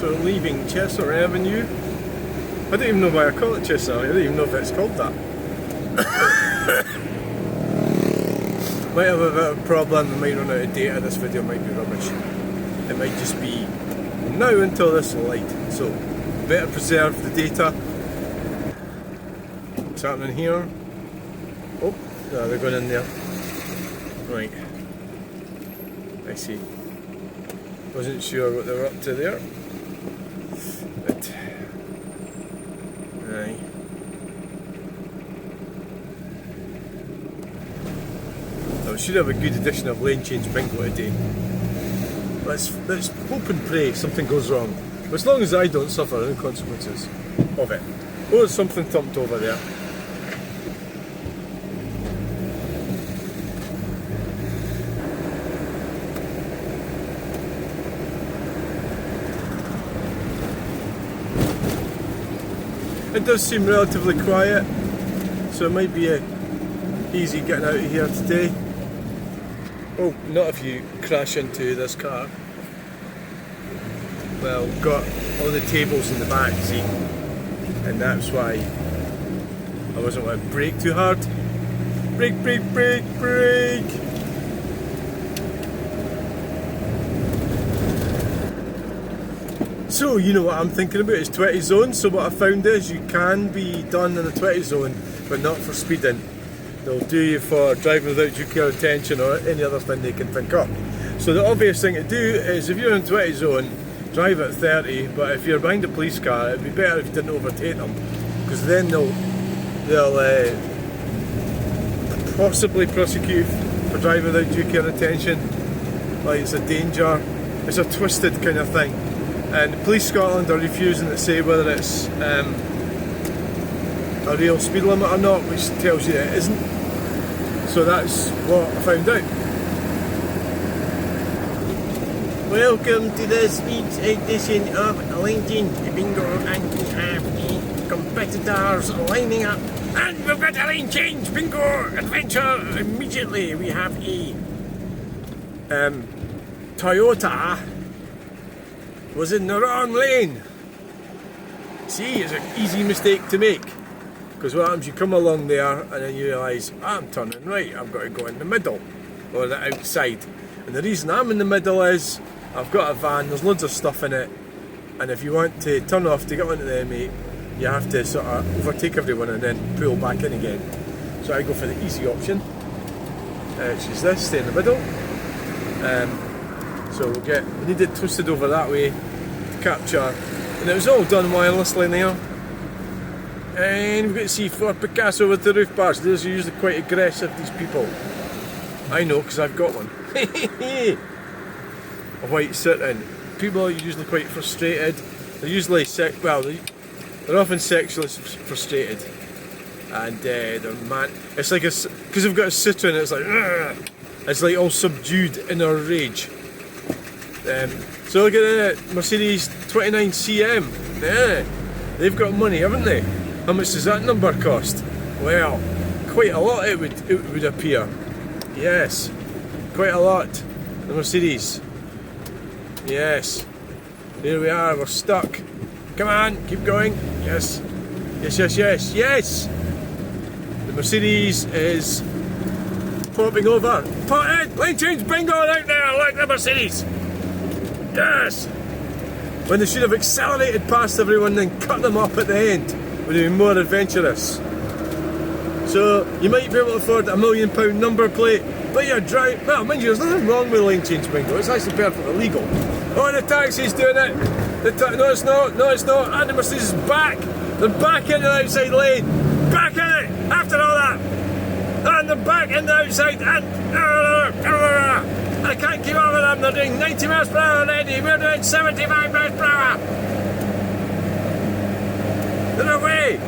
So leaving Chester Avenue. I don't even know why I call it Chester Avenue. I don't even know if it's called that. Might have a bit of a problem. I might run out of data. This video might be rubbish. It might just be now until this light. So better preserve the data. What's happening here? Oh, no, they're going in there. Right. I see. Wasn't sure what they were up to there. But aye. We should have a good edition of lane change bingo today. Let's hope and pray something goes wrong. But as long as I don't suffer any consequences of it. Oh, there's something thumped over there. It does seem relatively quiet, so it might be easy getting out of here today. Oh, not if you crash into this car. Well, we've got all the tables in the back, see, and that's why I wasn't going to brake too hard. Brake, brake, brake, brake! So, you know what I'm thinking about is 20 zones. So what I found is you can be done in a 20 zone, but not for speeding. They'll do you for driving without due care or attention or any other thing they can think up. So the obvious thing to do is if you're in 20 zone, drive at 30, but if you're behind a police car, it'd be better if you didn't overtake them, because then they'll possibly prosecute for driving without due care or attention. Like it's a danger, it's a twisted kind of thing. And Police Scotland are refusing to say whether it's a real speed limit or not, which tells you it isn't. So that's what I found out. Welcome to this week's edition of Lane Change Bingo, and we have the competitors lining up. And we've got a Lane Change Bingo adventure immediately. We have a Toyota was in the wrong lane. See, it's an easy mistake to make, because what happens, you come along there and then you realise, I'm turning right, I've got to go in the middle or the outside. And the reason I'm in the middle is I've got a van, there's loads of stuff in it, and if you want to turn off to get onto the M8, you have to sort of overtake everyone and then pull back in again. So I go for the easy option, which is this, stay in the middle. So we need it twisted over that way to capture, and it was all done wirelessly there. And we've got to see for Picasso with the roof bars. Those are usually quite aggressive, these people. I know, because I've got one. A white sit-in. People are usually quite frustrated. They're usually they're often sexually frustrated, and they're it's like because they've got a Citroen. It's like all subdued inner rage. So look at the Mercedes 29CM. Yeah, they've got money, haven't they? How much does that number cost? Well, quite a lot it would appear. Yes, quite a lot. The Mercedes. Yes. Here we are, we're stuck. Come on, keep going. Yes. Yes, yes, yes, yes! The Mercedes is popping over. Lane change bingo out there, like the Mercedes! Yes! When they should have accelerated past everyone and then cut them up at the end, would have been more adventurous. So you might be able to afford a £1 million number plate, but you're driving. Well, mind you, there's nothing wrong with lane change bingo. It's actually perfectly legal. Oh, the taxi's doing it. No, it's not. No, it's not. And the Mercedes is back. They're back in the outside lane. Back in it. After all that, and they're back in the outside. And I can't keep up with them. They're doing 90 miles per hour already. We're doing 75 miles per hour. They're away.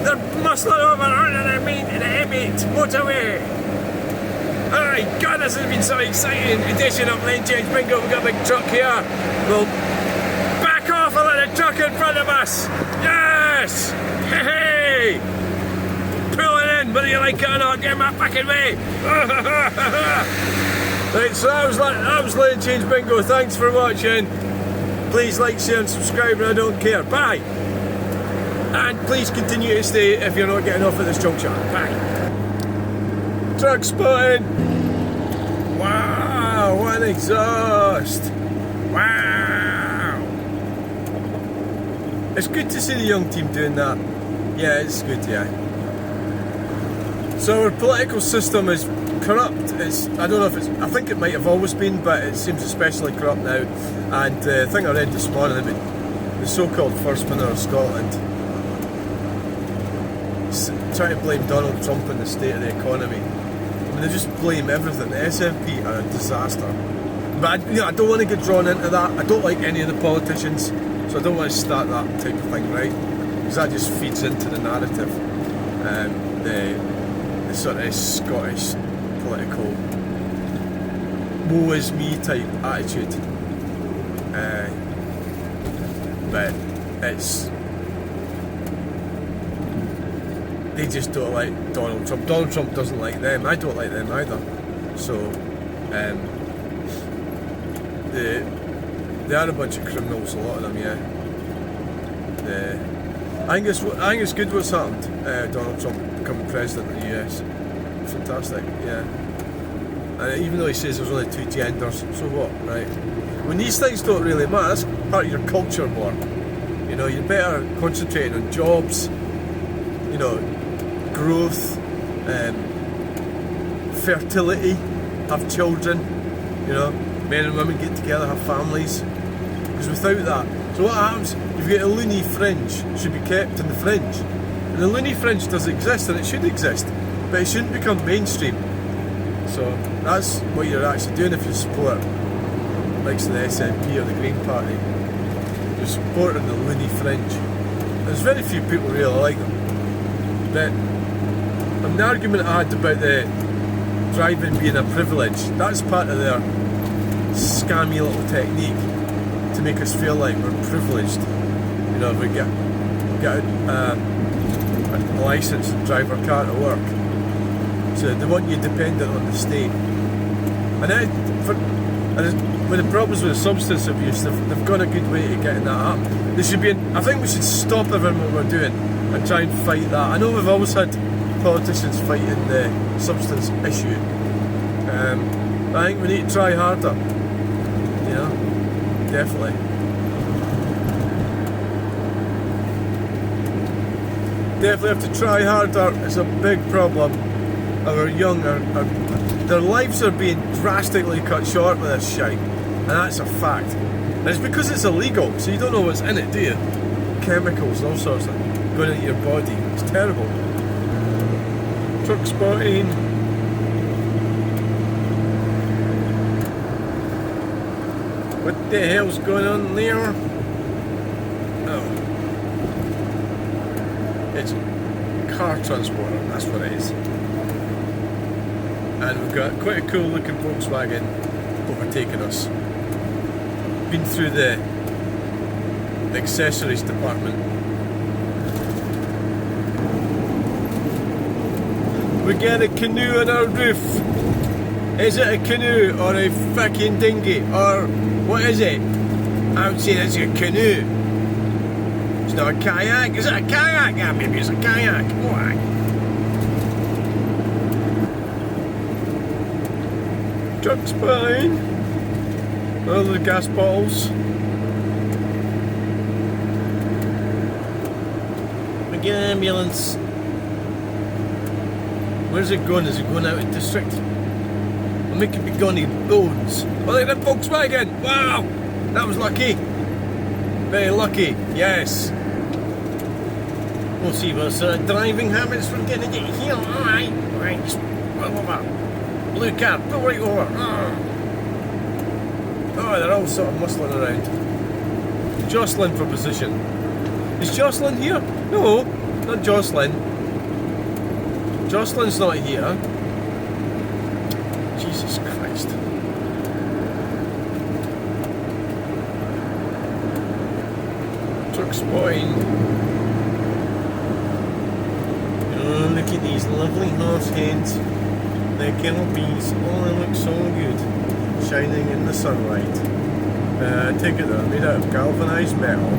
They're muscling over onto the M8 motorway. Alright, God, this has been so exciting edition of Lane Change Bingo. We've got a big truck here. We'll back off and let the truck in front of us. Yes! Hey! Pull it in, whether you like it or not. Get my fucking way. Right, so that was Lane Change Bingo. Thanks for watching. Please like, share and subscribe, and I don't care. Bye! And please continue to stay if you're not getting off at this juncture. Bye! Truck spotting! Wow, what an exhaust! Wow! It's good to see the young team doing that. Yeah, it's good, yeah. So our political system is corrupt. I don't know if it's, I think it might have always been, but it seems especially corrupt now. And I think I read this morning about the so-called First Minister of Scotland trying to blame Donald Trump on the state of the economy. I mean, they just blame everything. The SNP are a disaster. But I don't want to get drawn into that. I don't like any of the politicians, so I don't want to start that type of thing, right? Because that just feeds into the narrative. The sort of Scottish political woe is me type attitude. But it's, they just don't like Donald Trump. Donald Trump doesn't like them. I don't like them either. So they are a bunch of criminals, a lot of them, yeah. I think it's good what's happened. Donald Trump becoming president of the US. Fantastic, yeah. And even though he says there's only 2 genders, so what, right? When these things don't really matter, that's part of your culture war. You know, you're better concentrating on jobs, you know, growth, fertility, have children, you know, men and women get together, have families. Because without that, so what happens? You've got a loony fringe, should be kept in the fringe. And the loony fringe does exist, and it should exist, but it shouldn't become mainstream. So that's what you're actually doing if you support likes the SNP or the Green Party. You're supporting the loony fringe. There's very few people really like them. But the argument I had about the driving being a privilege, that's part of their scammy little technique to make us feel like we're privileged. You know, if we get a licence and drive our car to work. So they want you dependent on the state. And with the problems with substance abuse, they've got a good way to getting that up. There should be. I think we should stop everything what we're doing and try and fight that. I know we've always had politicians fighting the substance issue. But I think we need to try harder. You know, definitely. Definitely have to try harder. It's a big problem. Our young, their lives are being drastically cut short with this shite, and that's a fact. And it's because it's illegal, so you don't know what's in it, do you? Chemicals, all sorts of going into your body. It's terrible. Truck spotting. What the hell's going on there? Oh, it's a car transporter. That's what it is. And we've got quite a cool looking Volkswagen overtaking us. Been through the accessories department. We get a canoe on our roof. Is it a canoe or a fucking dinghy or what is it? I would say it's a canoe. It's not a kayak. Is it a kayak? Yeah, maybe it's a kayak. Why? Truck's fine. All the gas bottles. We get an ambulance. Where's it going? Is it going out of district? I think it could be going to Bones. Oh, look at that Volkswagen! Wow! That was lucky. Very lucky, yes. We'll see what driving habits we're going to get here. Alright. Right, just pull over. Blue car, pull right over. Oh, they're all sort of muscling around. Jostling for position. Is Jocelyn here? No, not Jocelyn. Jocelyn's not here. Jesus Christ. Truck spotting. Oh, look at these lovely horse heads. The Kelpies. Oh, they look so good. Shining in the sunlight. I take it they're made out of galvanised metal.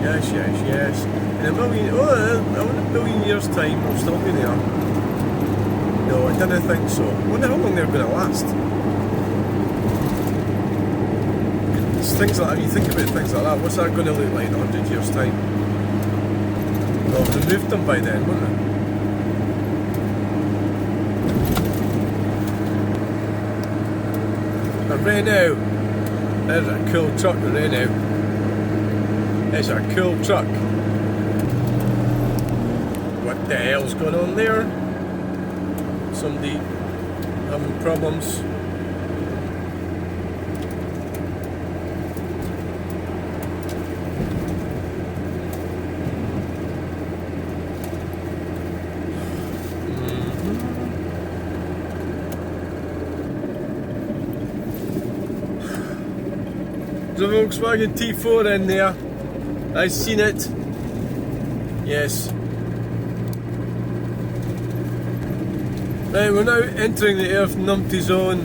Yes, yes, yes. In a million years' time, they'll still be there. No, I didn't think so. I wonder how long they're going to last. It's things like that, you think about things like that, what's that going to look like in 100 years' time? They'll have removed them by then, won't they? A Renault. There's a cool truck, the Renault. It's a cool truck. What the hell's going on there? Somebody having problems. There's a Volkswagen T4 in there. I've seen it. Yes. Right, we're now entering the Airth Numpty zone.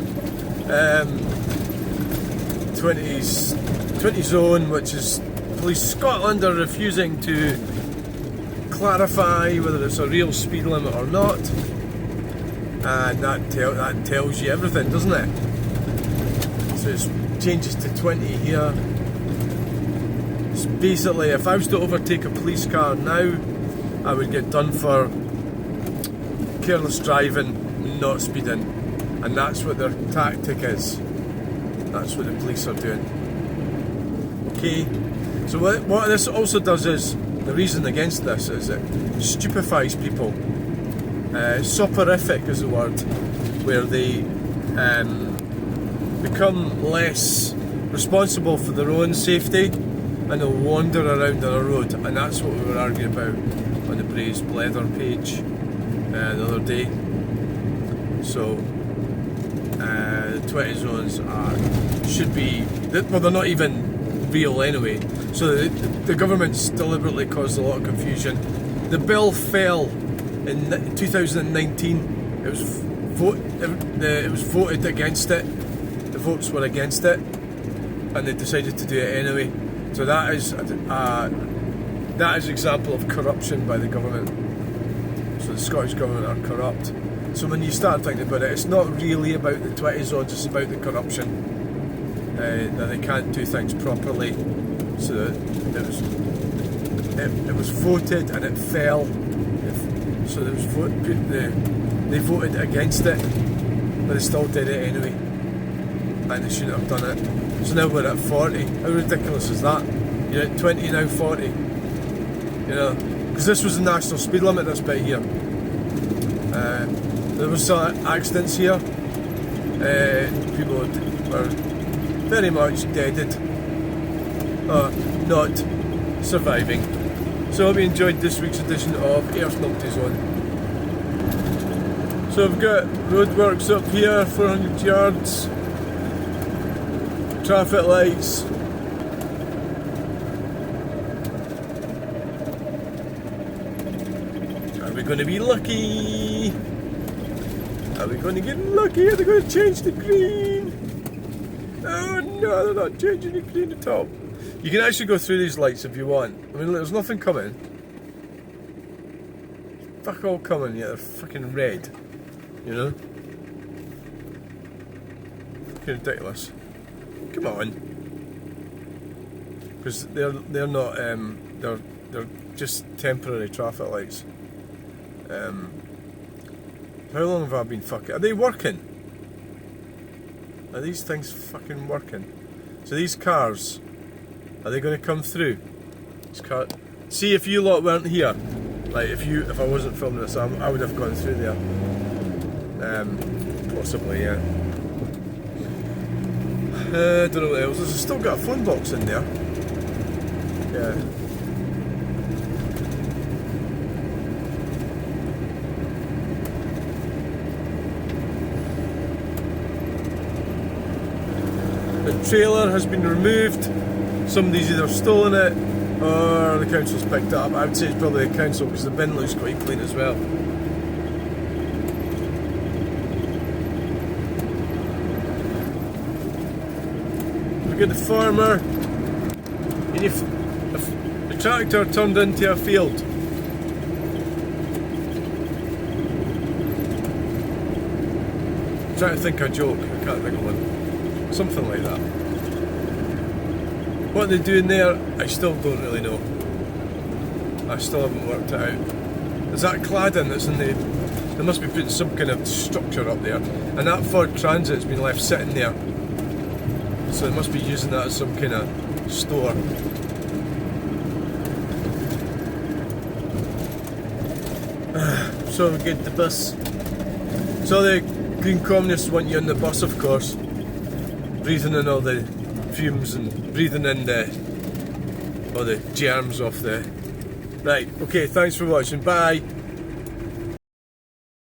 20 zone, which is Police Scotland are refusing to clarify whether it's a real speed limit or not. And that tells you everything, doesn't it? So it's changes to 20 here. It's basically, if I was to overtake a police car now, I would get done for careless driving, not speeding, and that's what their tactic is. That's what the police are doing. Okay, so what this also does is, the reason against this is it stupefies people. Soporific is the word, where they become less responsible for their own safety and they'll wander around on a road, and that's what we were arguing about on the Braised Blether page the other day. So the 20 zones should be, well, they're not even real anyway, so the government's deliberately caused a lot of confusion. The bill fell in 2019. It was voted against it. The votes were against it, and they decided to do it anyway. So that is an example of corruption by the government. So the Scottish government are corrupt. So when you start thinking about it, it's not really about the 20 zones, it's about the corruption. That they can't do things properly. So it was voted and it fell. So there was they voted against it, but they still did it anyway. And they shouldn't have done it. So now we're at 40. How ridiculous is that? You're at 20, now 40. You know, because this was the national speed limit, this bit here. There was some accidents here. People were very much deaded, not surviving. So I hope you enjoyed this week's edition of Airth Numpty Zone. So I've got roadworks up here, 400 yards, traffic lights. Are we going to be lucky? Are we going to get lucky? Are they going to change the green? Oh no, they're not changing the green at all. You can actually go through these lights if you want. I mean, there's nothing coming. Fuck all coming yet, they're fucking red. You know? Fucking ridiculous. Come on. Because they're not, they're just temporary traffic lights. How long have I been fucking... Are they working? Are these things fucking working? So these cars, are they going to come through? See, if you lot weren't here, like if I wasn't filming this, I would have gone through there. Possibly, yeah. I don't know what else. There's still got a phone box in there. Yeah. The trailer has been removed. Somebody's either stolen it or the council's picked it up. I would say it's probably the council because the bin looks quite clean as well. we got the farmer. And the tractor turned into a field. I'm trying to think of a joke, I can't think of one. Something like that. What they're doing there, I still don't really know. I still haven't worked it out. There's that cladding that's in the... They must be putting some kind of structure up there. And that Ford Transit's been left sitting there. So they must be using that as some kind of store. So we get the bus. So the Green Communists want you on the bus, of course. Breathing in all the fumes and breathing in all the germs off the... Right, okay, thanks for watching, bye.